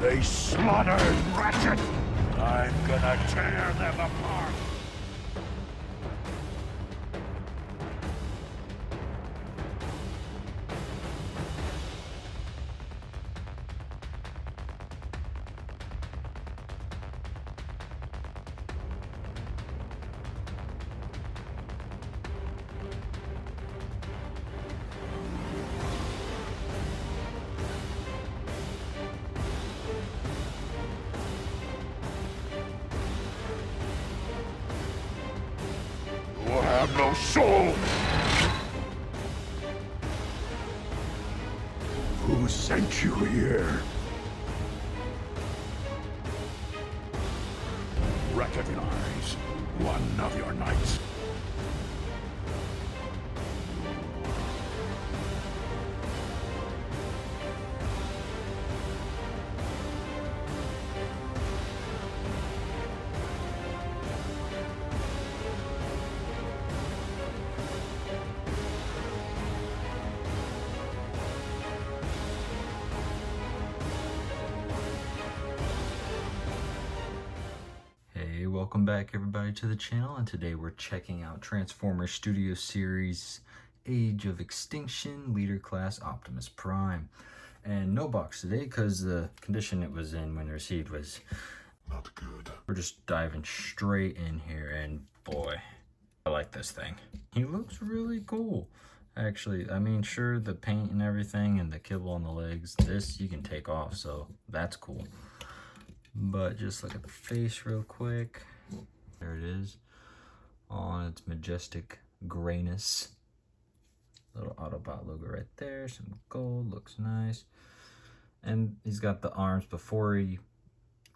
They slaughtered Ratchet! I'm gonna tear them apart! You have no soul! Who sent you here? Recognize one of your knights. Welcome back everybody to the channel, and today we're checking out Transformers Studio Series Age of Extinction Leader Class Optimus Prime. And no box today because the condition it was in when received was Not good. we're just diving straight in here, and boy, I like this thing. He looks really cool. Actually, I mean, sure, the paint and everything and the kibble on the legs, this you can take off, so that's cool. But just look at the face real quick. There it is, on its majestic grayness. Little Autobot logo right there, some gold, looks nice. And he's got the arms before he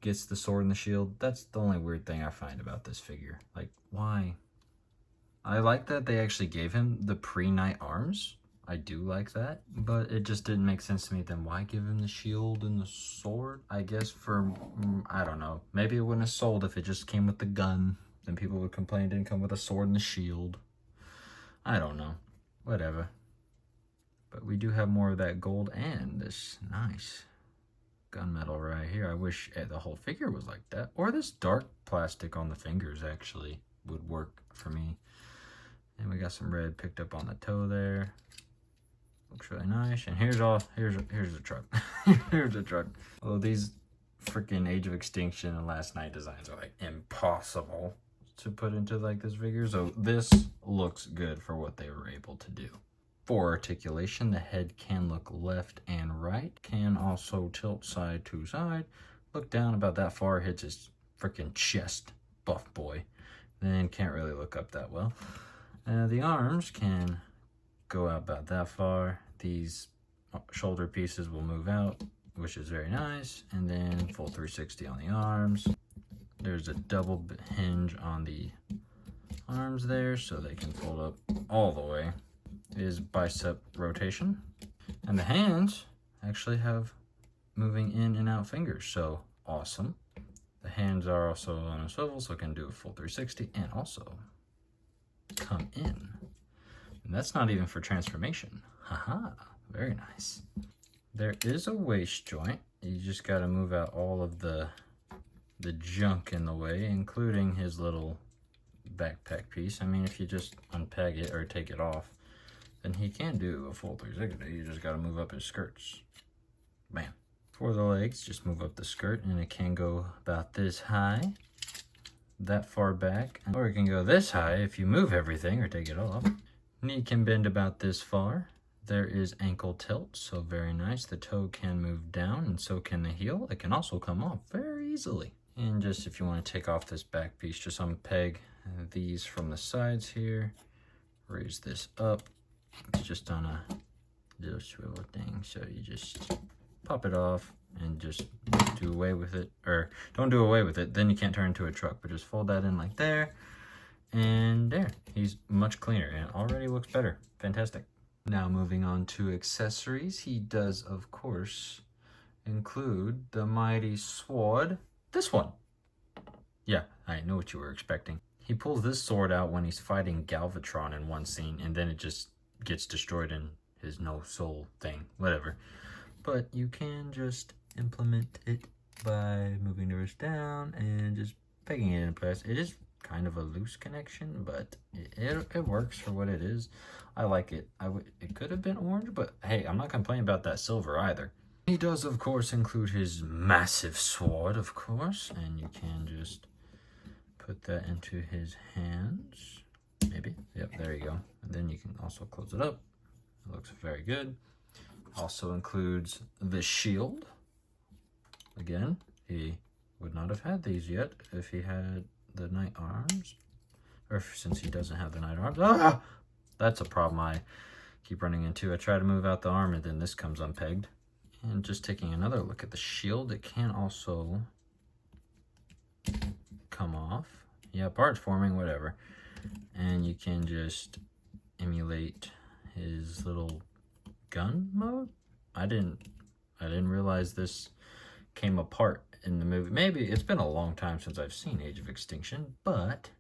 gets the sword and the shield. That's the only weird thing I find about this figure. Like, why? I like that they actually gave him the pre-knight arms. I do like that, but it just didn't make sense to me. Then why give him the shield and the sword? I guess for, I don't know. Maybe it wouldn't have sold if it just came with the gun. Then people would complain it didn't come with a sword and the shield. I don't know. Whatever. But we do have more of that gold and this nice gunmetal right here. I wish the whole figure was like that. Or this dark plastic on the fingers actually would work for me. And we got some red picked up on the toe there. Looks really nice. And here's a truck. Here's a truck. Well, these freaking Age of Extinction and Last Night designs are like impossible to put into like this figure. So this looks good for what they were able to do. For articulation, the head can look left and right. Can also tilt side to side. Look down about that far, hits his freaking chest, buff boy. Then can't really look up that well. The arms can go out about that far. These shoulder pieces will move out, which is very nice. And then full 360 on the arms. There's a double hinge on the arms there, so they can fold up all the way. Is bicep rotation. And the hands actually have moving in and out fingers, so awesome. The hands are also on a swivel, so it can do a full 360 and also come in. And that's not even for transformation. Haha, very nice. There is a waist joint. You just got to move out all of the junk in the way, including his little backpack piece. I mean, if you just unpeg it or take it off, then he can do a full 360. You just got to move up his skirts. Bam. For the legs, just move up the skirt, and it can go about this high, that far back, or it can go this high if you move everything or take it off. Knee can bend about this far. There is ankle tilt, so very nice. The toe can move down, and so can the heel. It can also come off very easily. And just if you want to take off this back piece, just unpeg these from the sides here. Raise this up. It's just on a little swivel thing, so you just pop it off and just do away with it, or don't do away with it, then you can't turn into a truck, but just fold that in like there, and there. He's much cleaner and already looks better. Fantastic. Now moving on to accessories, he does of course include the mighty sword. This one. Yeah, I know what you were expecting. He pulls this sword out when he's fighting Galvatron in one scene, and then it just gets destroyed in his no soul thing, whatever. But you can just implement it by moving the wrist down and just pegging it in place. It is kind of a loose connection, but it works for what it is. I like it. It could have been orange, but hey, I'm not complaining about that silver either. He does, of course, include his massive sword, of course, and you can just put that into his hands. Maybe. Yep, there you go. And then you can also close it up. It looks very good. Also includes the shield. Again, he would not have had these yet if he had the knight arms. Or since he doesn't have the knight arms. Ah! That's a problem I keep running into. I try to move out the arm and then this comes unpegged. And just taking another look at the shield, it can also come off. Yeah, parts forming, whatever. And you can just emulate his little gun mode. I didn't realize this came apart in the movie. Maybe it's been a long time since I've seen Age of Extinction, but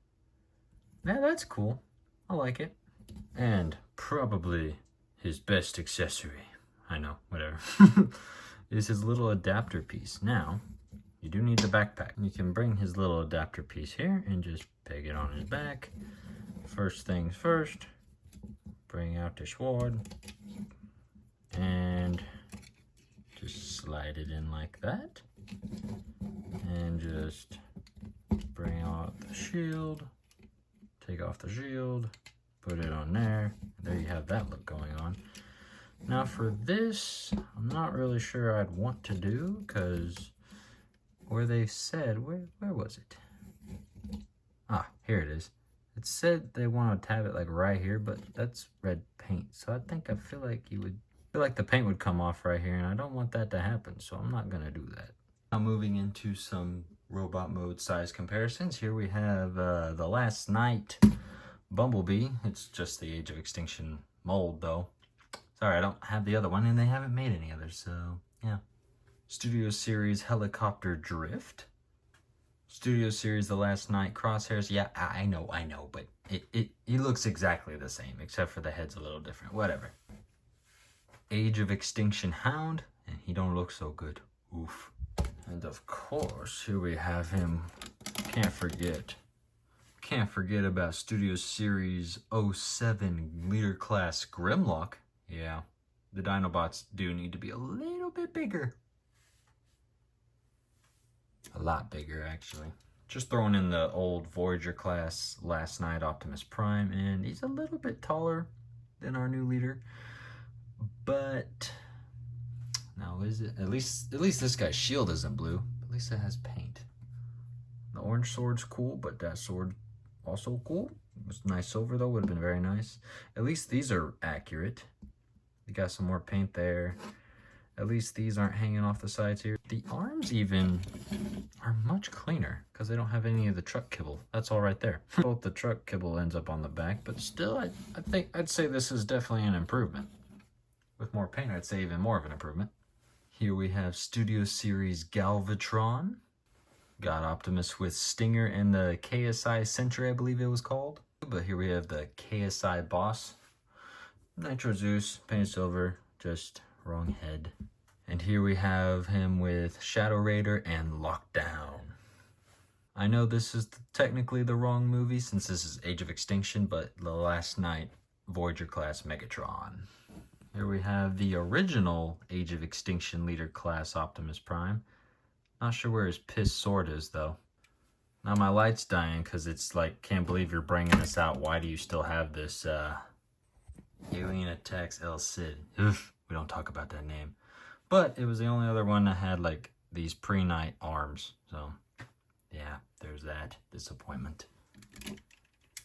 yeah, that's cool. I like it. And probably his best accessory, I know, whatever, is his little adapter piece. Now, you do need the backpack. You can bring his little adapter piece here and just peg it on his back. First things first, bring out the sword and just slide it in like that. And just bring out the shield, take off the shield, put it on there. There you have that look going on. Now for this, I'm not really sure I'd want to do, because where they said, where was it? Ah, here it is. It said they want to tab it like right here, but that's red paint. So I feel like the paint would come off right here, and I don't want that to happen, so I'm not gonna do that. Now moving into some robot mode size comparisons. Here we have the Last Knight Bumblebee. It's just the Age of Extinction mold though. Sorry, I don't have the other one, and they haven't made any others, so yeah. Studio Series Helicopter Drift. Studio Series The Last Knight Crosshairs. Yeah, I know, but he looks exactly the same, except for the head's a little different. Whatever. Age of Extinction Hound, and he don't look so good. Oof. And of course, here we have him. Can't forget about Studio Series 07 Leader Class Grimlock. Yeah, the Dinobots do need to be a little bit bigger. A lot bigger, actually. Just throwing in the old Voyager class Last Knight Optimus Prime, and he's a little bit taller than our new leader. But now is it? At least this guy's shield isn't blue. At least it has paint. The orange sword's cool, but that sword also cool. It was nice silver though, would have been very nice. At least these are accurate. You got some more paint there. At least these aren't hanging off the sides here. The arms even are much cleaner because they don't have any of the truck kibble. That's all right there. Both the truck kibble ends up on the back, but still, I'd say this is definitely an improvement. With more paint, I'd say even more of an improvement. Here we have Studio Series Galvatron. Got Optimus with Stinger and the KSI Sentry, I believe it was called. But here we have the KSI Boss. Nitro Zeus, painted silver, just wrong head. And here we have him with Shadow Raider and Lockdown. I know this is technically the wrong movie since this is Age of Extinction, but The Last Knight Voyager class Megatron. Here we have the original Age of Extinction Leader class Optimus Prime. Not sure where his piss sword is though. Now my light's dying because it's like, can't believe you're bringing this out. Why do you still have this Alien Attacks El Cid? Oof, we don't talk about that name. But it was the only other one that had like these pre-night arms. So yeah, there's that disappointment.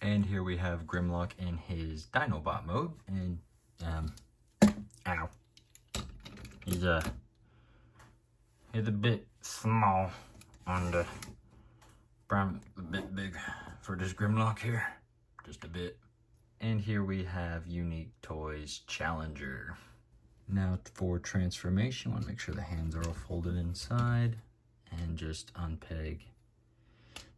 And here we have Grimlock in his Dinobot mode. And ow. He's a bit small on the prime, a bit big for this Grimlock here. Just a bit. And here we have Unique Toys Challenger. Now for transformation, I want to make sure the hands are all folded inside and just unpeg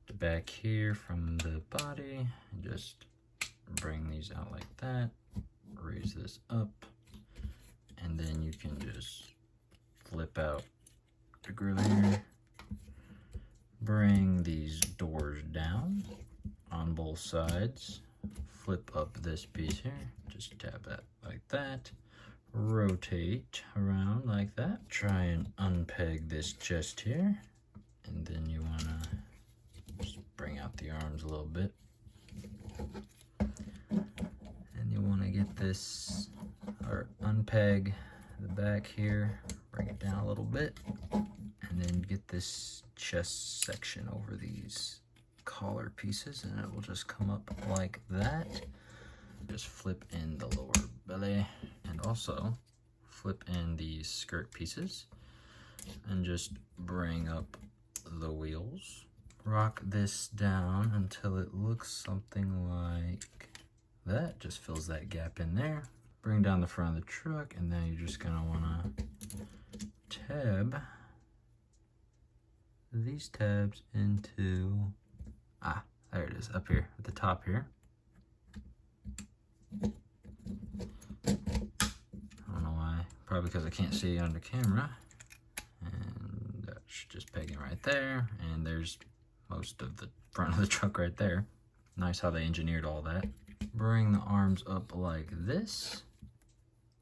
the back here from the body and just bring these out like that. Raise this up, and then you can just flip out the grill here Bring these doors down on both sides. Flip up this piece here. Just tab that like that. Rotate around like that. Try and unpeg this chest here. And then you want to just bring out the arms a little bit. And you want to get this, or unpeg the back here. Bring it down a little bit. And then get this chest section over these collar pieces, and it will just come up like that. Just flip in the lower belly, and also flip in these skirt pieces, and just bring up the wheels. Rock this down until it looks something like that. Just fills that gap in there. Bring down the front of the truck, and then you're just gonna wanna tab these tabs into, there it is, up here at the top here. I don't know why, probably because I can't see it on the camera. And that's just pegging right there, and there's most of the front of the truck right there. Nice how they engineered all that. Bring the arms up like this,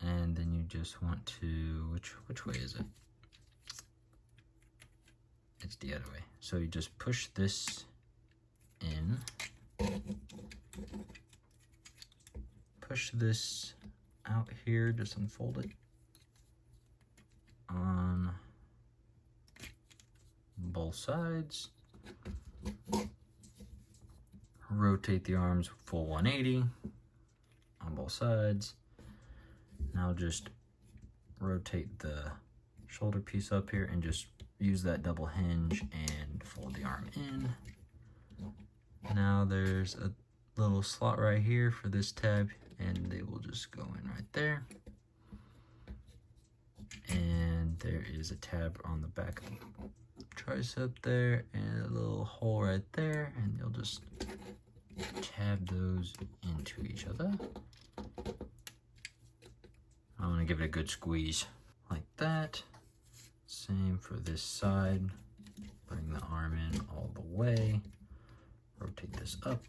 and then you just want to, which way is it? It's the other way. So you just push this in, push this out here, just unfold it on both sides. Rotate the arms full 180 on both sides. Now just rotate the shoulder piece up here and just use that double hinge and fold the arm in. Now there's a little slot right here for this tab, and they will just go in right there. And there is a tab on the back of the tricep there, and a little hole right there, and you'll just tab those into each other. I'm gonna give it a good squeeze like that. Same for this side. Bring the arm in all the way. Rotate this up.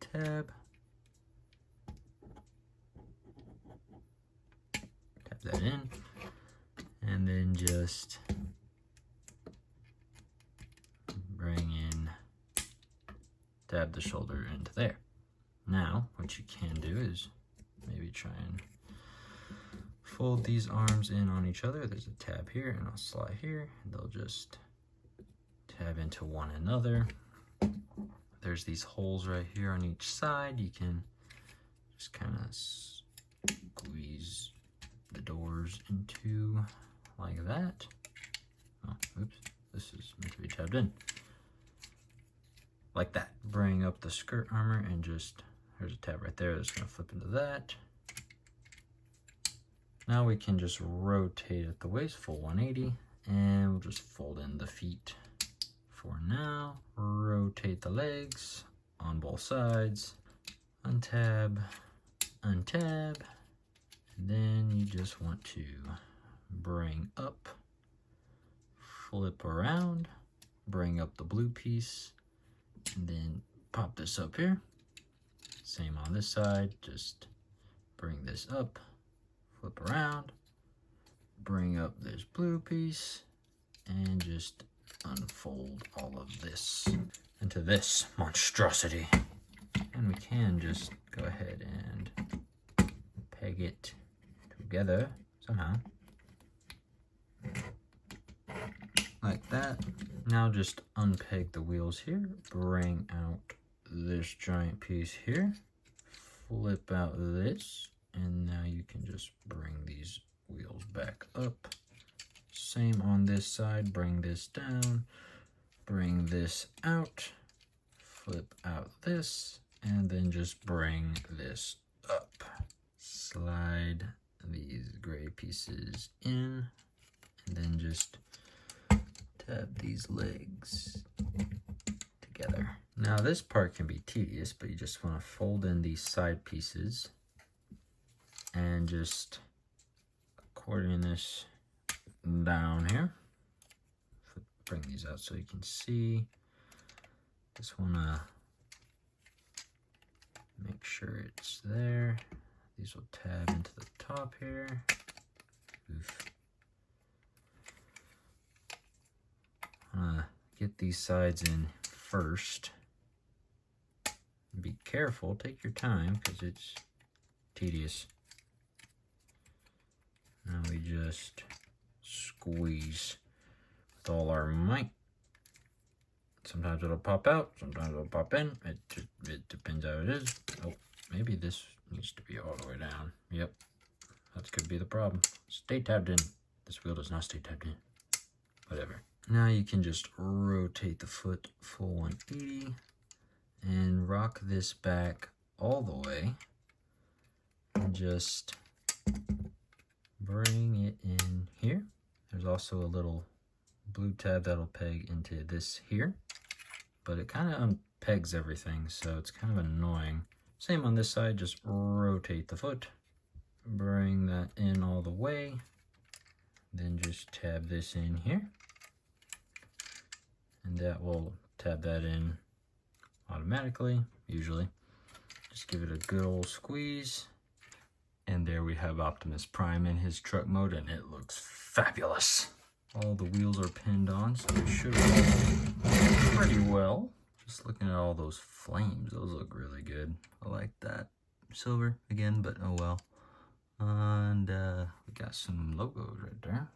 Tab. Tap that in. And then just bring in, tab the shoulder into there. Now, what you can do is maybe try and fold these arms in on each other. There's a tab here and a slot here, and they'll just tab into one another. There's these holes right here on each side. You can just kind of squeeze the doors into like that. Oh, oops, this is meant to be tabbed in. Like that. Bring up the skirt armor and just, there's a tab right there that's gonna flip into that. Now we can just rotate at the waist, full 180, and we'll just fold in the feet for now. Rotate the legs on both sides, untab, untab, and then you just want to bring up, flip around, bring up the blue piece, and then pop this up here. Same on this side, just bring this up, flip around, bring up this blue piece, and just unfold all of this into this monstrosity. And we can just go ahead and peg it together somehow. Like that. Now just unpeg the wheels here, bring out this giant piece here, flip out this, and now you can just bring these wheels back up. Same on this side, bring this down, bring this out, flip out this, and then just bring this up. Slide these gray pieces in, and then just tab these legs together. Now this part can be tedious, but you just want to fold in these side pieces and just accordion this down here. bring these out so you can see. Just wanna make sure it's there. These will tab into the top here. Oof. Get these sides in first. Be careful, take your time because it's tedious. Now we just squeeze with all our might. Sometimes it'll pop out, sometimes it'll pop in. It depends how it is. Oh, maybe this needs to be all the way down. Yep, that could be the problem. Stay tabbed in. This wheel does not stay tabbed in. Whatever. Now you can just rotate the foot full 180 and rock this back all the way and just bring it in here. There's also a little blue tab that'll peg into this here, but it kind of unpegs everything, so it's kind of annoying. Same on this side, just rotate the foot, bring that in all the way, then just tab this in here, and that will tab that in automatically, usually. Just give it a good old squeeze, and there we have Optimus Prime in his truck mode, and it looks fabulous. All the wheels are pinned on, so it should roll pretty well. Just looking at all those flames, those look really good. I like that. Silver again, but oh well. And we got some logos right there.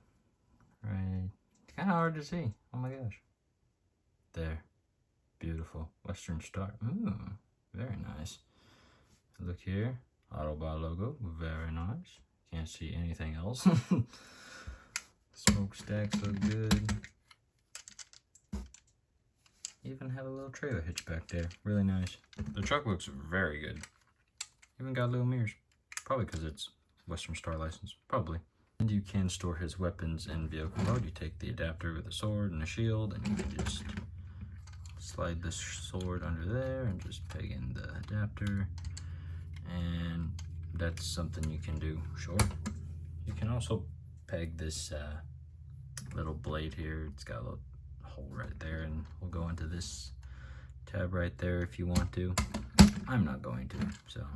Right, kind of hard to see. Oh my gosh. There, beautiful. Western Star. Ooh, very nice. Look here, Autobot logo, very nice. Can't see anything else. Smokestacks look good. Even have a little trailer hitch back there. Really nice. The truck looks very good. Even got little mirrors. Probably because it's Western Star license. Probably. And you can store his weapons in vehicle mode. You take the adapter with a sword and a shield, and you can just slide this sword under there and just peg in the adapter. And that's something you can do, sure. You can also peg this little blade here. It's got a little hole right there, and we'll go into this tab right there if you want to. I'm not going to, so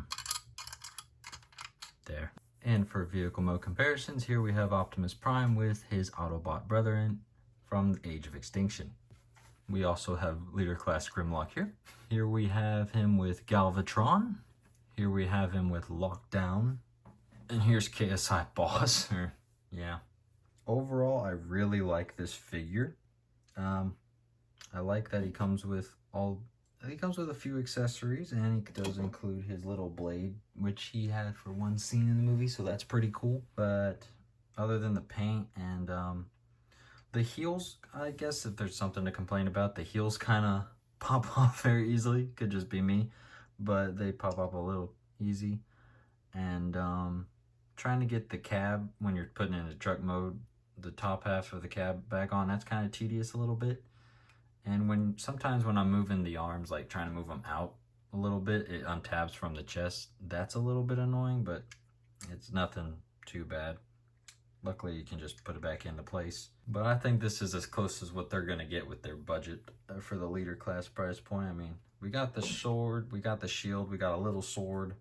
there. And for vehicle mode comparisons, here we have Optimus Prime with his Autobot brethren from the Age of Extinction. We also have Leader Class Grimlock here. Here we have him with Galvatron. Here we have him with Lockdown. And here's KSI Boss. Yeah. Overall, I really like this figure. I like that he comes with a few accessories, and he does include his little blade, which he had for one scene in the movie, so that's pretty cool. But other than the paint and the heels, I guess if there's something to complain about, the heels kind of pop off very easily. Could just be me, but they pop up a little easy. And trying to get the cab when you're putting it in the truck mode, the top half of the cab back on, that's kind of tedious a little bit. And sometimes when I'm moving the arms, like trying to move them out a little bit, it untabs from the chest. That's a little bit annoying, but it's nothing too bad. Luckily, you can just put it back into place. But I think this is as close as what they're going to get with their budget for the Leader Class price point. I mean, we got the sword, we got the shield, we got a little sword.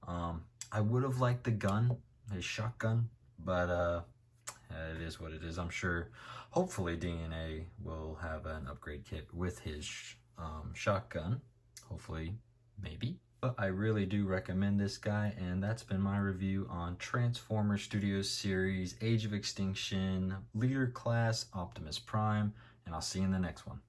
I would have liked the gun, his shotgun, but it is what it is. I'm sure, hopefully, DNA will have an upgrade kit with his shotgun. Hopefully, maybe. But I really do recommend this guy, and that's been my review on Transformers Studios series, Age of Extinction, Leader Class, Optimus Prime, and I'll see you in the next one.